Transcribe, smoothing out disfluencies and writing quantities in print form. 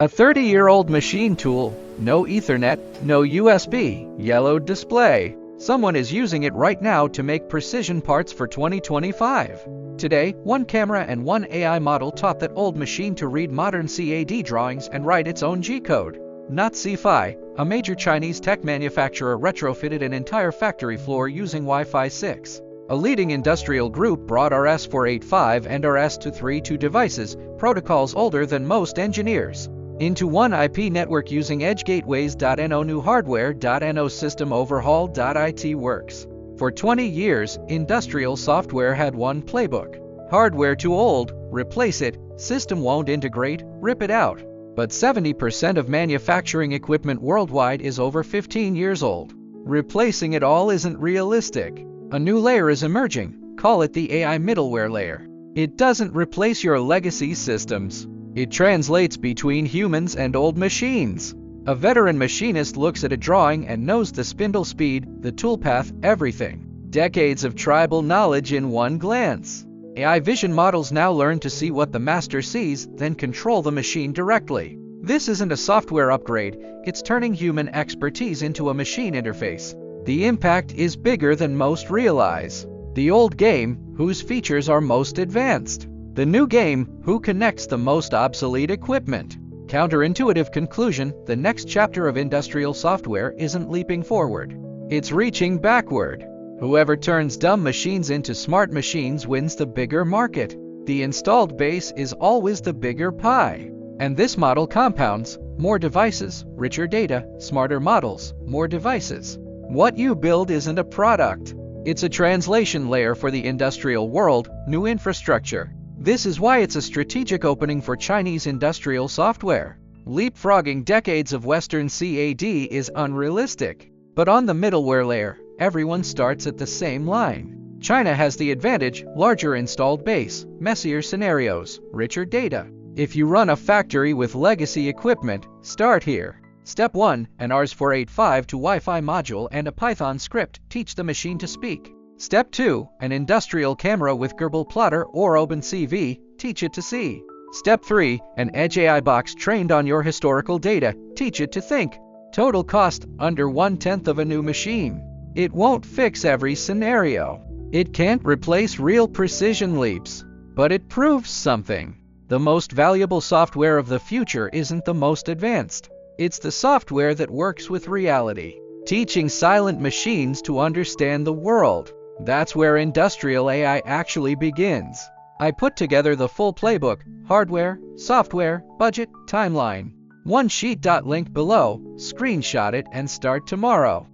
A 30-year-old machine tool, no Ethernet, no USB, yellowed display. Someone is using it right now to make precision parts for 2025. Today, one camera and one AI model taught that old machine to read modern CAD drawings and write its own G-code. Not Ci-Fi, a major Chinese tech manufacturer retrofitted an entire factory floor using Wi-Fi 6. A leading industrial group brought RS-485 and RS-232 devices, protocols older than most engineers, into one IP network using edge gateways.no new hardware.no system overhaul.it works. For 20 years, industrial software had one playbook. Hardware too old, replace it, system won't integrate, rip it out. But 70% of manufacturing equipment worldwide is over 15 years old. Replacing it all isn't realistic. A new layer is emerging, call it the AI middleware layer. It doesn't replace your legacy systems. It translates between humans and old machines. A veteran machinist looks at a drawing and knows the spindle speed, the toolpath, everything. Decades of tribal knowledge in one glance. AI vision models now learn to see what the master sees, then control the machine directly. This isn't a software upgrade, it's turning human expertise into a machine interface. The impact is bigger than most realize. The old game, whose features are most advanced. The new game, who connects the most obsolete equipment. Counterintuitive conclusion, the next chapter of industrial software isn't leaping forward. It's reaching backward. Whoever turns dumb machines into smart machines wins the bigger market. The installed base is always the bigger pie. And this model compounds: more devices, richer data, smarter models, more devices. What you build isn't a product. It's a translation layer for the industrial world, new infrastructure. This is why it's a strategic opening for Chinese industrial software. Leapfrogging decades of Western CAD is unrealistic. But on the middleware layer, everyone starts at the same line. China has the advantage: larger installed base, messier scenarios, richer data. If you run a factory with legacy equipment, start here. Step 1, an RS-485 to Wi-Fi module and a Python script, teach the machine to speak. Step 2, an industrial camera with Gerbil plotter or OpenCV, teach it to see. Step 3, an edge AI box trained on your historical data, teach it to think. Total cost, under 1/10 of a new machine. It won't fix every scenario. It can't replace real precision leaps. But it proves something. The most valuable software of the future isn't the most advanced. It's the software that works with reality. Teaching silent machines to understand the world. That's where industrial AI actually begins. I put together the full playbook: hardware, software, budget, timeline. One sheet. Link below, screenshot it and start tomorrow.